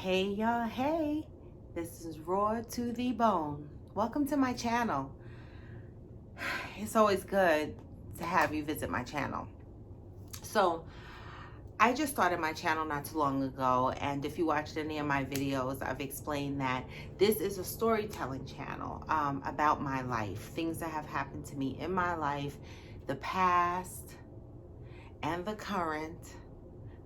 Hey y'all, hey, this is Raw to the Bone. Welcome to my channel. It's always good to have you visit my channel. So, I just started my channel not too long ago, and if you watched any of my videos, I've explained that this is a storytelling channel about my life, things that have happened to me in my life, the past and the current.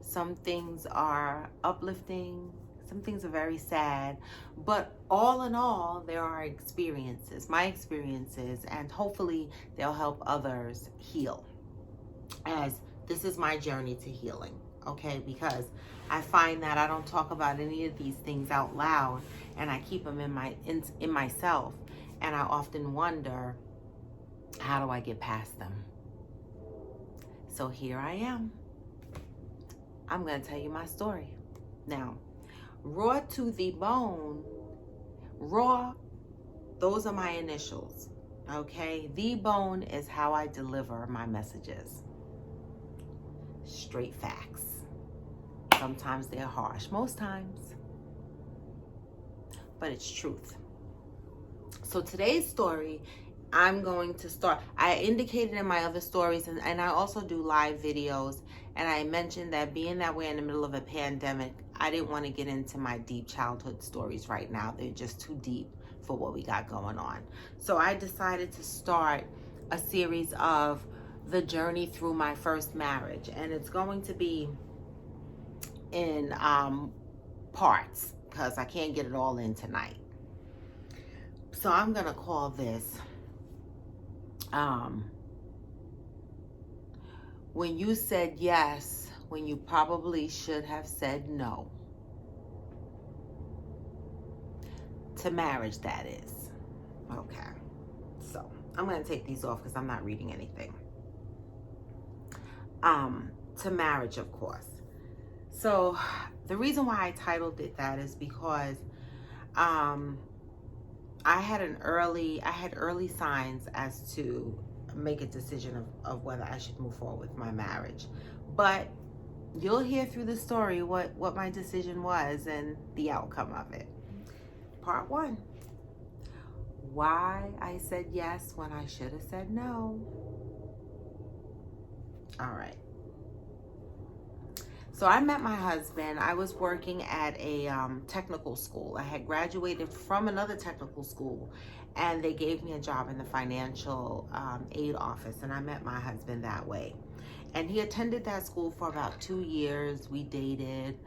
Some things are uplifting, some things are very sad, but all in all, there are experiences, my experiences, and hopefully they'll help others heal, as this is my journey to healing, okay? Because I find that I don't talk about any of these things out loud, and I keep them in myself, and I often wonder, how do I get past them? So here I am. I'm going to tell you my story. Now, Raw to the Bone, Raw, those are my initials, okay? The Bone is how I deliver my messages. Straight facts. Sometimes they're harsh, most times, but it's truth. So today's story, I'm going to start. I indicated in my other stories, and I also do live videos, and I mentioned that being that we're in the middle of a pandemic, I didn't want to get into my deep childhood stories right now. They're just too deep for what we got going on. So I decided to start a series of the journey through my first marriage, and it's going to be in parts because I can't get it all in tonight. So I'm going to call this when you said yes, when you probably should have said no. To marriage, that is. Okay. So I'm going to take these off because I'm not reading anything. To marriage, of course. So the reason why I titled it that is because I had early signs as to make a decision of whether I should move forward with my marriage. But you'll hear through the story what my decision was and the outcome of it. Part 1. Why I said yes when I should have said no. All right. So I met my husband. I was working at a technical school. I had graduated from another technical school, and they gave me a job in the financial aid office, and I met my husband that way. And he attended that school for about 2 years. We dated.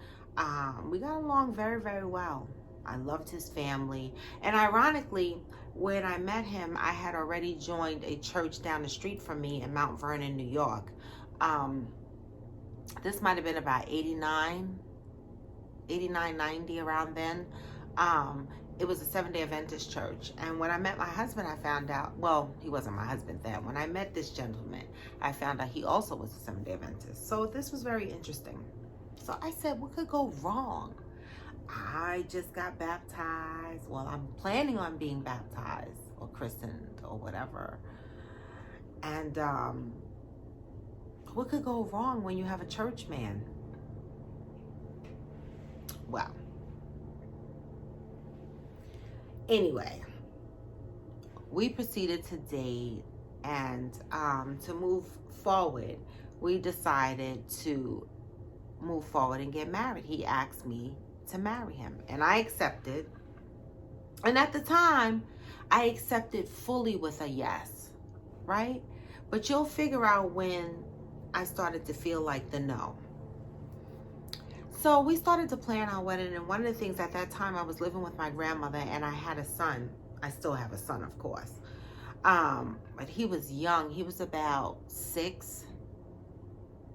We got along very, very well. I loved his family. And ironically, when I met him, I had already joined a church down the street from me in Mount Vernon, New York. This might have been about 89, 90, around then. It was a Seventh-day Adventist church. And when I met my husband, I found out, well, he wasn't my husband then. When I met this gentleman, I found out he also was a Seventh-day Adventist. So this was very interesting. So I said, what could go wrong? I just got baptized. Well, I'm planning on being baptized or christened or whatever. And what could go wrong when you have a church man? Well, anyway, we proceeded to date, and to move forward, we decided to move forward and get married. He asked me to marry him, and I accepted. And at the time, I accepted fully with a yes, right? But you'll figure out when I started to feel like the no. So we started to plan our wedding, and one of the things at that time, I was living with my grandmother, and I had a son. I still have a son, of course. But he was young. He was about 6,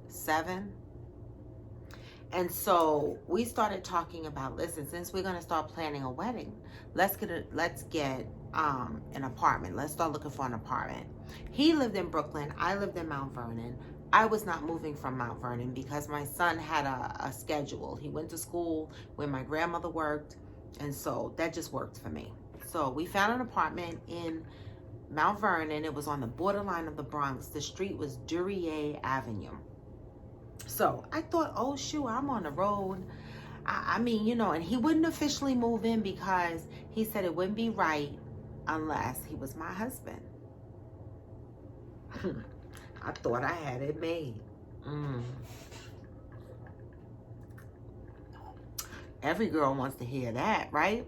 7. And so we started talking about, listen, since we're going to start planning a wedding, let's get an apartment. Let's start looking for an apartment. He lived in Brooklyn. I lived in Mount Vernon. I was not moving from Mount Vernon because my son had a schedule. He went to school where my grandmother worked, and so that just worked for me. So we found an apartment in Mount Vernon. It was on the borderline of the Bronx. The street was Duryea Avenue. So I thought, oh shoot, I'm on the road. I mean, you know, and he wouldn't officially move in because he said it wouldn't be right unless he was my husband. I thought I had it made. Every girl wants to hear that, right?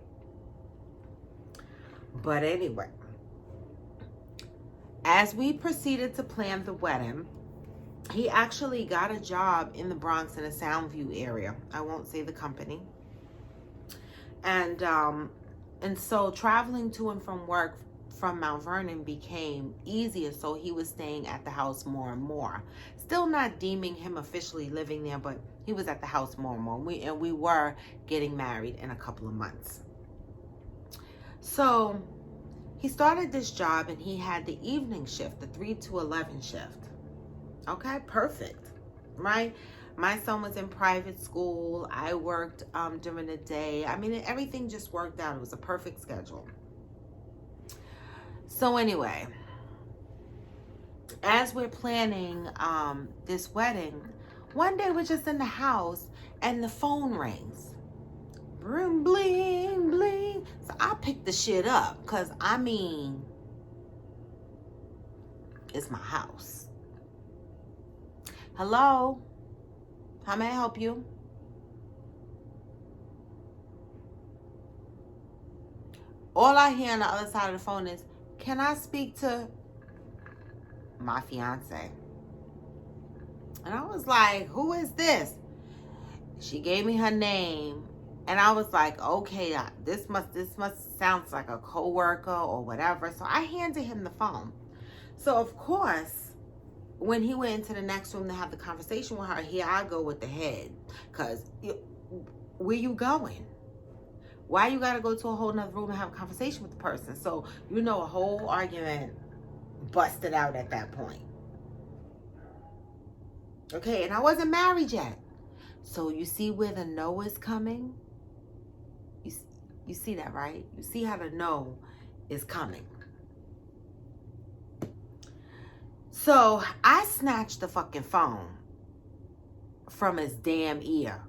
But anyway, as we proceeded to plan the wedding, he actually got a job in the Bronx in the Soundview area. I won't say the company. And so traveling to and from work from Mount Vernon became easier, so he was staying at the house more and more. Still not deeming him officially living there, but he was at the house more and more. We were getting married in a couple of months. So he started this job and he had the evening shift, the 3 to 11 shift. Okay, perfect, right? My son was in private school. I worked during the day. I mean, everything just worked out. It was a perfect schedule. So anyway, as we're planning this wedding, one day we're just in the house and the phone rings. Bling, bling, bling. So I picked the shit up because, I mean, it's my house. Hello? How may I help you? All I hear on the other side of the phone is, can I speak to my fiance? And I was like, who is this? She gave me her name. And I was like, okay, this must sounds like a coworker or whatever. So I handed him the phone. So of course, when he went into the next room to have the conversation with her, here I go with the head. Because where you going? Why you got to go to a whole nother room and have a conversation with the person? So, you know, a whole argument busted out at that point. Okay, and I wasn't married yet. So you see where the no is coming? You see that, right? You see how the no is coming. So I snatched the fucking phone from his damn ear.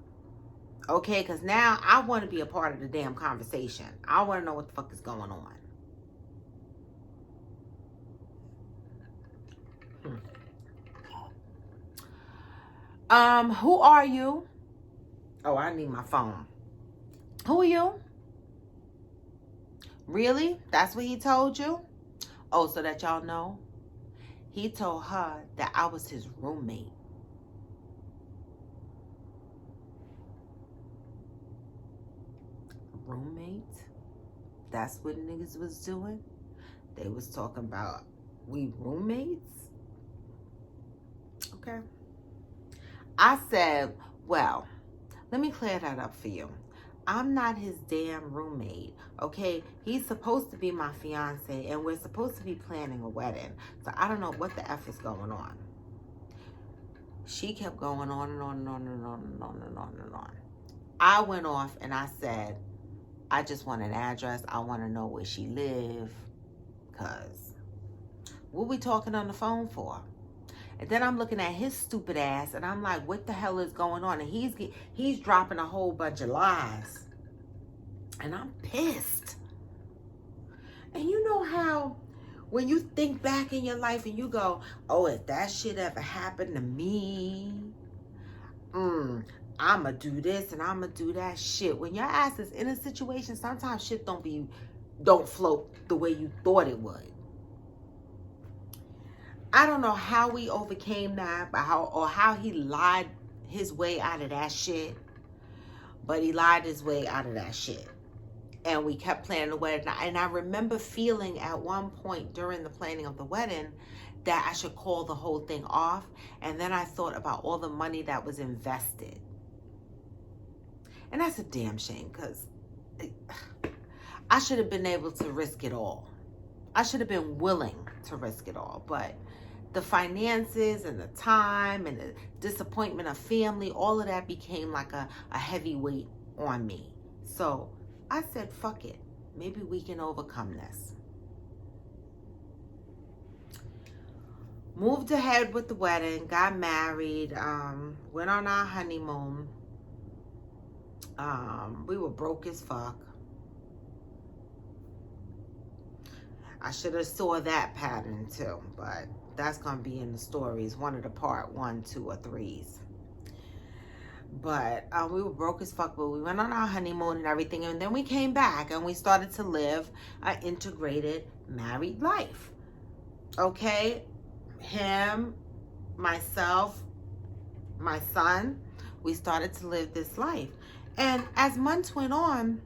Okay, because now I want to be a part of the damn conversation. I want to know what the fuck is going on. Who are you? Oh, I need my phone. Who are you? Really? That's what he told you? Oh, so that y'all know? He told her that I was his roommate. Roommate? That's what niggas was doing? They was talking about we roommates? Okay. I said, well, let me clear that up for you. I'm not his damn roommate, okay? He's supposed to be my fiance, and we're supposed to be planning a wedding. So I don't know what the F is going on. She kept going on and on and on and on and on and on and on. I went off and I said, I just want an address. I want to know where she live. Because what we talking on the phone for? And then I'm looking at his stupid ass, and I'm like, what the hell is going on? And he's dropping a whole bunch of lies. And I'm pissed. And you know how when you think back in your life and you go, oh, if that shit ever happened to me, I'ma do this and I'ma do that shit. When your ass is in a situation, sometimes shit don't float the way you thought it would. I don't know how we overcame that, or how he lied his way out of that shit. But he lied his way out of that shit. And we kept planning the wedding. And I remember feeling at one point during the planning of the wedding that I should call the whole thing off. And then I thought about all the money that was invested. And that's a damn shame, because I should have been able to risk it all. I should have been willing to risk it all. But the finances and the time and the disappointment of family, all of that became like a heavy weight on me. So I said, fuck it. Maybe we can overcome this. Moved ahead with the wedding, got married, went on our honeymoon. We were broke as fuck. I should have saw that pattern too, but that's gonna be in the stories, one of the part 1, 2, or 3s. But we were broke as fuck, but we went on our honeymoon and everything, and then we came back and we started to live an integrated married life. Okay, him, myself, my son, we started to live this life. And as months went on,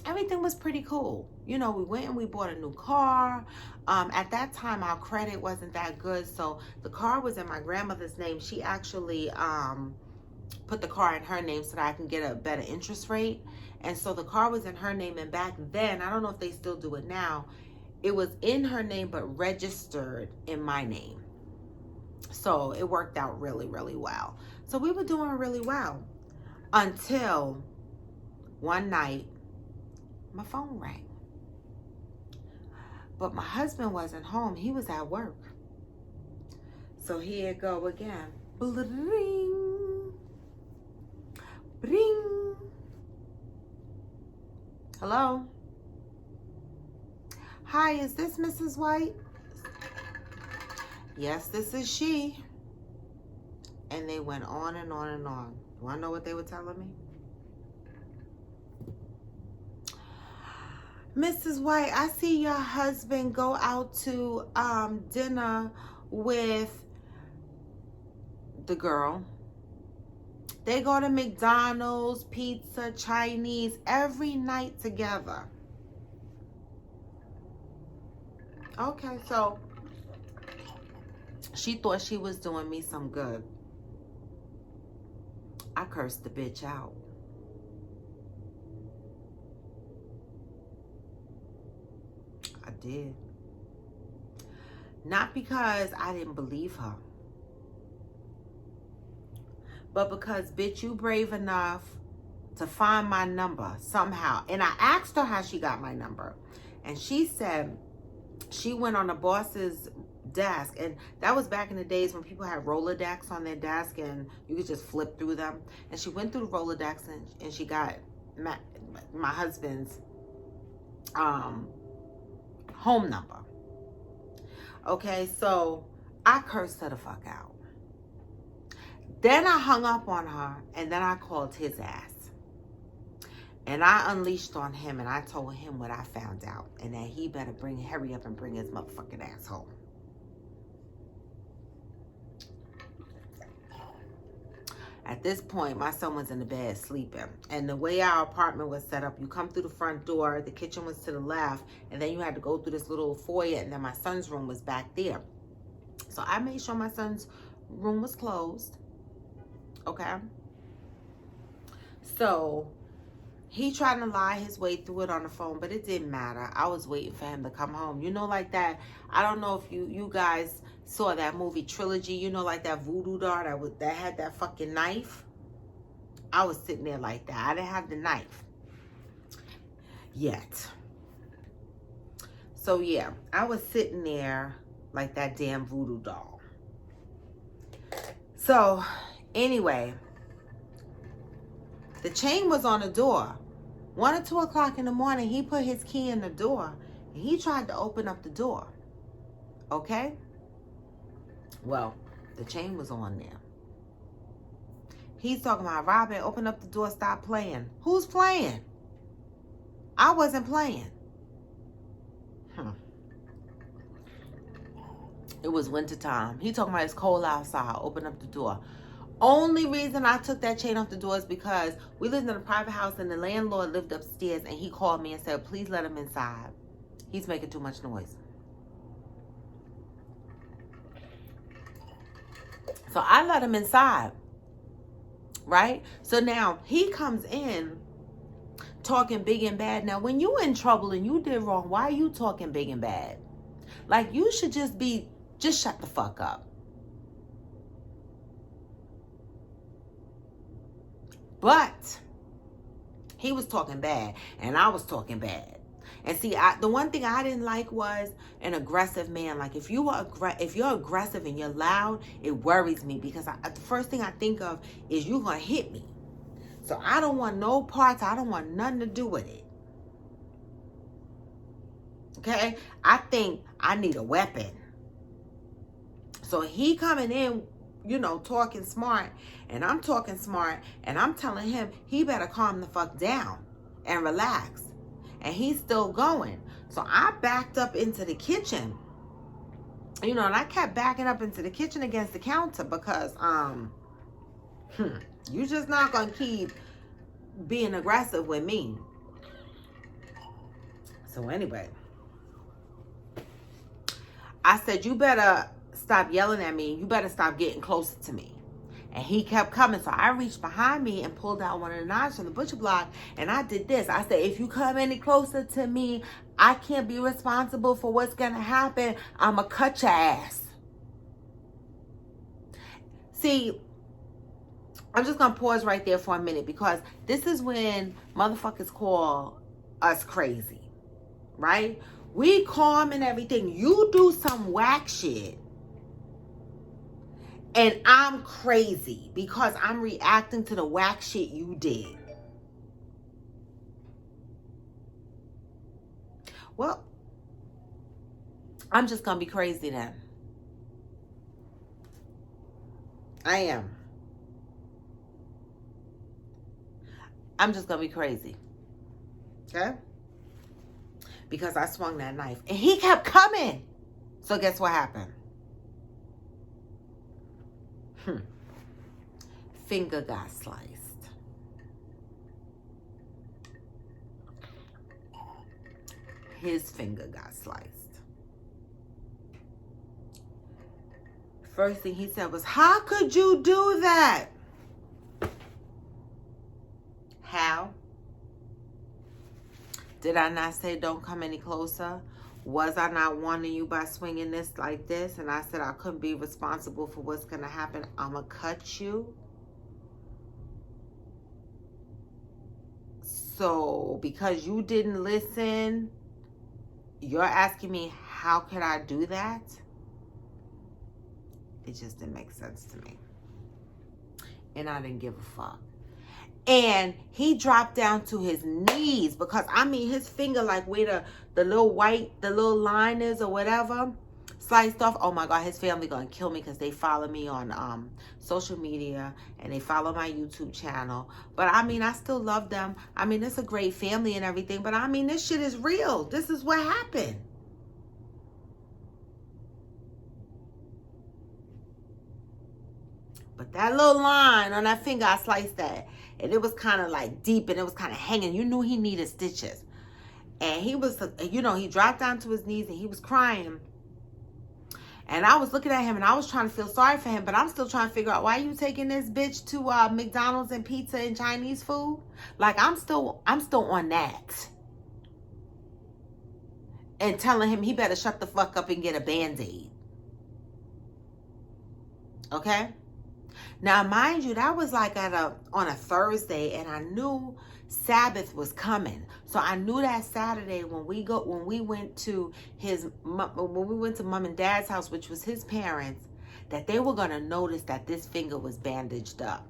everything was pretty cool. You know, we went and we bought a new car. At that time, our credit wasn't that good, so the car was in my grandmother's name. She actually put the car in her name so that I can get a better interest rate. And so the car was in her name, and back then, I don't know if they still do it now, it was in her name but registered in my name. So it worked out really, really well. So we were doing really well until one night my phone rang. But my husband wasn't home. He was at work. So here it go again. Bling. Bling. Hello? Hi, is this Mrs. White? Yes, this is she. And they went on and on and on. Do I know what they were telling me? Mrs. White, I see your husband go out to dinner with the girl. They go to McDonald's, pizza, Chinese, every night together. Okay, so she thought she was doing me some good. I cursed the bitch out. I did. Not because I didn't believe her, but because, bitch, you brave enough to find my number somehow. And I asked her how she got my number. And she said she went on the boss's desk. And that was back in the days when people had Rolodex on their desk and you could just flip through them. And she went through the Rolodex and she got my husband's home number. Okay, so I cursed her the fuck out. Then I hung up on her, and then I called his ass. And I unleashed on him, and I told him what I found out, and that he better hurry up and bring his motherfucking ass home. At this point, my son was in the bed sleeping. And the way our apartment was set up, you come through the front door, the kitchen was to the left, and then you had to go through this little foyer, and then my son's room was back there. So I made sure my son's room was closed. Okay? So he tried to lie his way through it on the phone, but it didn't matter. I was waiting for him to come home. You know, like that. I don't know if you guys saw that movie Trilogy. You know, like that voodoo doll that had that fucking knife. I was sitting there like that. I didn't have the knife yet. So yeah, I was sitting there like that damn voodoo doll. So anyway, the chain was on the door. 1 or 2 o'clock in the morning, he put his key in the door and he tried to open up the door. Okay? Well, the chain was on there. He's talking about, Robin, open up the door, stop playing. Who's playing? I wasn't playing. It was winter time. He talking about it's cold outside, open up the door. Only reason I took that chain off the door is because we lived in a private house and the landlord lived upstairs, and he called me and said, please let him inside. He's making too much noise. So I let him inside. Right? So now he comes in talking big and bad. Now, when you in trouble and you did wrong, why are you talking big and bad? Like, you should just shut the fuck up. But he was talking bad and I was talking bad. And see, the one thing I didn't like was an aggressive man. Like, if you're aggressive and you're loud, it worries me because the first thing I think of is you're going to hit me. So I don't want no parts. I don't want nothing to do with it. Okay? I think I need a weapon. So he coming in, you know, talking smart, and I'm talking smart, and I'm telling him he better calm the fuck down and relax. And he's still going. So I backed up into the kitchen. You know, and I kept backing up into the kitchen against the counter because you just not gonna keep being aggressive with me. So anyway, I said, you better stop yelling at me. You better stop getting closer to me. And he kept coming. So I reached behind me and pulled out one of the knives from the butcher block. And I did this. I said, if you come any closer to me, I can't be responsible for what's going to happen. I'm going to cut your ass. See, I'm just going to pause right there for a minute, because this is when motherfuckers call us crazy, right? We calm and everything. You do some whack shit, and I'm crazy because I'm reacting to the whack shit you did. Well, I'm just going to be crazy then. I am. I'm just going to be crazy. Okay? Because I swung that knife. And he kept coming. So guess what happened? Finger got sliced. His finger got sliced. First thing he said was, how could you do that? How? Did I not say don't come any closer? Was I not warning you by swinging this like this? And I said I couldn't be responsible for what's going to happen. I'm going to cut you. So because you didn't listen, you're asking me how could I do that? It just didn't make sense to me. And I didn't give a fuck. And he dropped down to his knees because, I mean, his finger, like where the little line is or whatever, sliced off. Oh my God, his family gonna kill me because they follow me on social media and they follow my YouTube channel. But I mean, I still love them. I mean, it's a great family and everything. But I mean, this shit is real. This is what happened. But that little line on that finger, I sliced that. And it was kind of like deep and it was kind of hanging. You knew he needed stitches. And he was, you know, he dropped down to his knees and he was crying. And I was looking at him and I was trying to feel sorry for him. But I'm still trying to figure out, why are you taking this bitch to McDonald's and pizza and Chinese food? Like, I'm still on that. And telling him he better shut the fuck up and get a Band-Aid. Okay? Now, mind you, that was like on a Thursday, and I knew Sabbath was coming. So I knew that Saturday when we went to Mom and Dad's house, which was his parents, that they were gonna notice that this finger was bandaged up.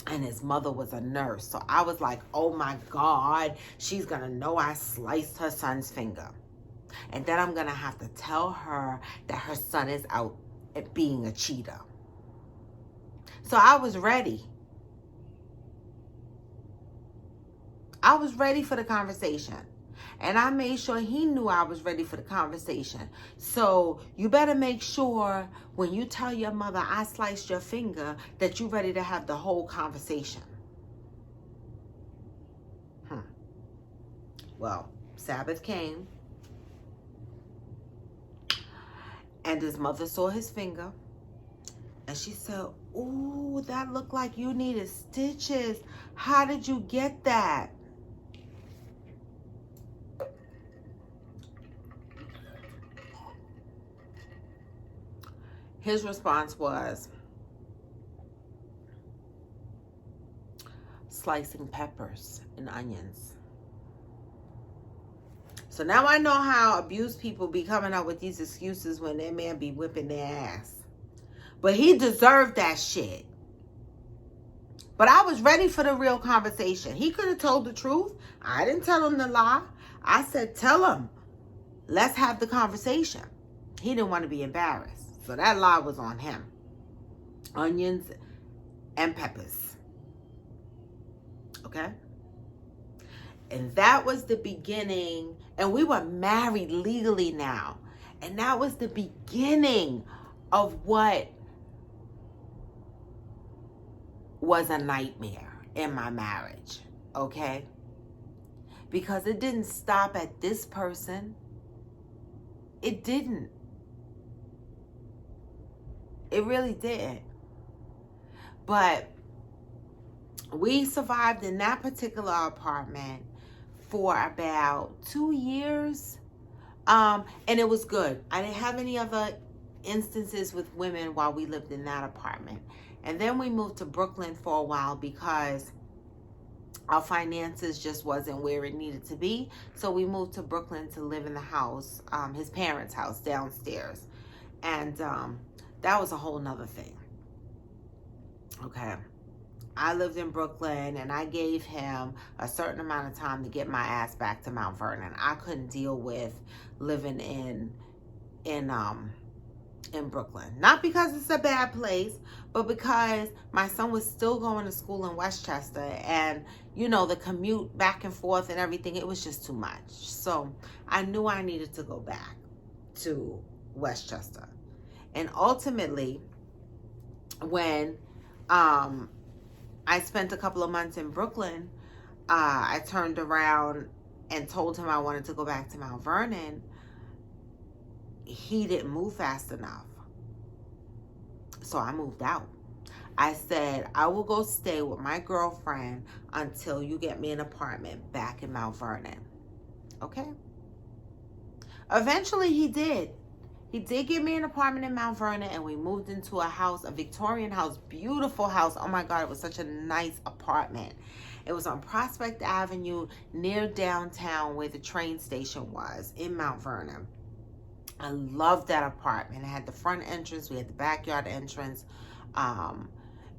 And his mother was a nurse. So I was like, oh my God, she's gonna know I sliced her son's finger. And then I'm gonna have to tell her that her son is out at being a cheater. So I was ready. I was ready for the conversation. And I made sure he knew I was ready for the conversation. So you better make sure when you tell your mother I sliced your finger that you're ready to have the whole conversation. Well, Sabbath came. And his mother saw his finger. And she said, ooh, that looked like you needed stitches. How did you get that? His response was slicing peppers and onions. So now I know how abused people be coming up with these excuses when their man be whipping their ass. But he deserved that shit. But I was ready for the real conversation. He could have told the truth. I didn't tell him to lie. I said, tell him. Let's have the conversation. He didn't want to be embarrassed. So that lie was on him. Onions and peppers. Okay? And that was the beginning. And we were married legally now. And that was the beginning of what was a nightmare in my marriage. Okay? Because it didn't stop at this person. It didn't. It really didn't. But we survived in that particular apartment for about 2 years. And it was good. I didn't have any other instances with women while we lived in that apartment. And then we moved to Brooklyn for a while because our finances just wasn't where it needed to be. So we moved to Brooklyn to live in the house, his parents' house downstairs. And that was a whole nother thing. Okay. I lived in Brooklyn and I gave him a certain amount of time to get my ass back to Mount Vernon. I couldn't deal with living in Brooklyn. Not because it's a bad place, but because my son was still going to school in Westchester, and you know, the commute back and forth and everything, it was just too much. So I knew I needed to go back to Westchester. And ultimately, when I spent a couple of months in Brooklyn, I turned around and told him I wanted to go back to Mount Vernon. He didn't move fast enough. So I moved out. I said, I will go stay with my girlfriend until you get me an apartment back in Mount Vernon. Okay? Eventually he did. He did give me an apartment in Mount Vernon, and we moved into a house, a Victorian house, beautiful house. Oh my God, it was such a nice apartment. It was on Prospect Avenue near downtown where the train station was in Mount Vernon. I loved that apartment. It had the front entrance, we had the backyard entrance, and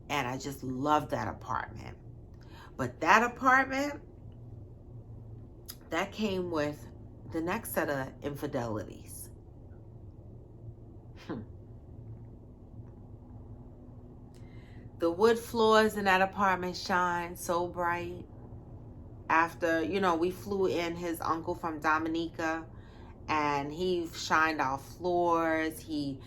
I just loved that apartment. But that apartment, that came with the next set of infidelities. The wood floors in that apartment shine so bright. After, you know, we flew in his uncle from Dominica, and he shined our floors. He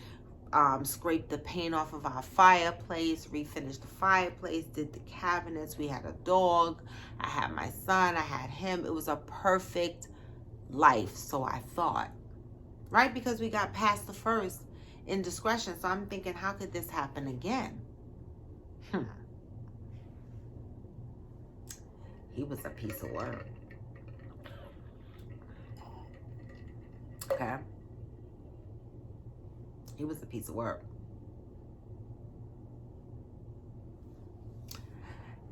scraped the paint off of our fireplace, refinished the fireplace, did the cabinets. We had a dog. I had my son. I had him. It was a perfect life, so I thought. Right? Because we got past the first indiscretion. So I'm thinking, how could this happen again? He was a piece of work. Okay? He was a piece of work.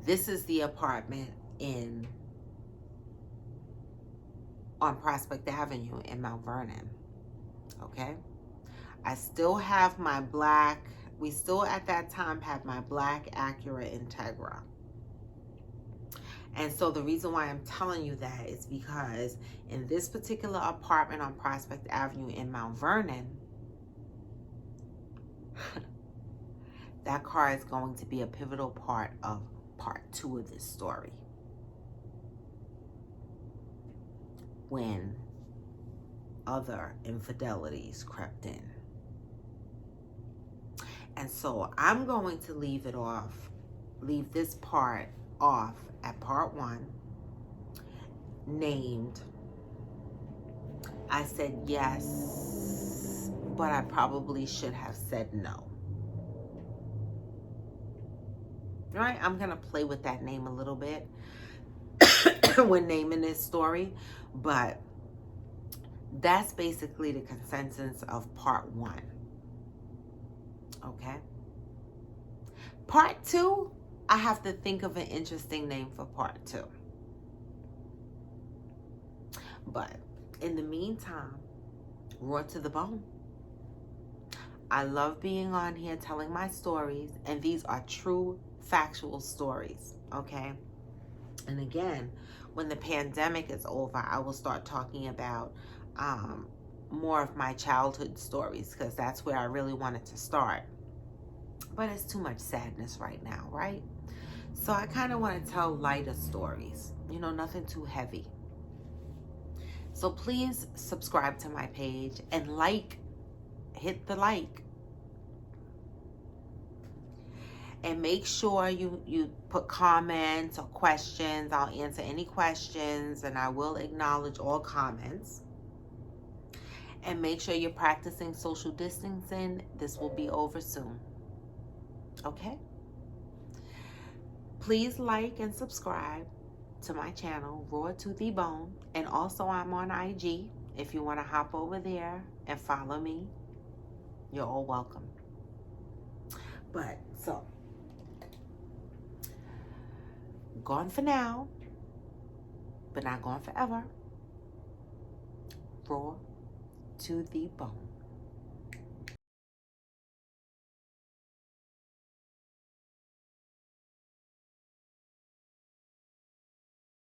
This is the apartment on Prospect Avenue in Mount Vernon. Okay? I still have my black, we still at that time had my black Acura Integra. And so the reason why I'm telling you that is because in this particular apartment on Prospect Avenue in Mount Vernon, that car is going to be a pivotal part of part 2 of this story. When other infidelities crept in. And so I'm going to leave this part off at part 1, named, I said yes, but I probably should have said no. All right, I'm going to play with that name a little bit when naming this story, but that's basically the consensus of part 1. Okay? Part 2, I have to think of an interesting name for part 2. But in the meantime, raw to the bone. I love being on here telling my stories, and these are true factual stories, okay? And again, when the pandemic is over, I will start talking about more of my childhood stories, because that's where I really wanted to start. But it's too much sadness right now, right? So I kind of want to tell lighter stories, nothing too heavy. So please subscribe to my page and hit the like. And make sure you put comments or questions. I'll answer any questions and I will acknowledge all comments. And make sure you're practicing social distancing. This will be over soon. Okay? Please like and subscribe to my channel, Raw to the Bone. And also I'm on IG. If you want to hop over there and follow me, you're all welcome. But, so, gone for now, but not gone forever. Raw to the bone.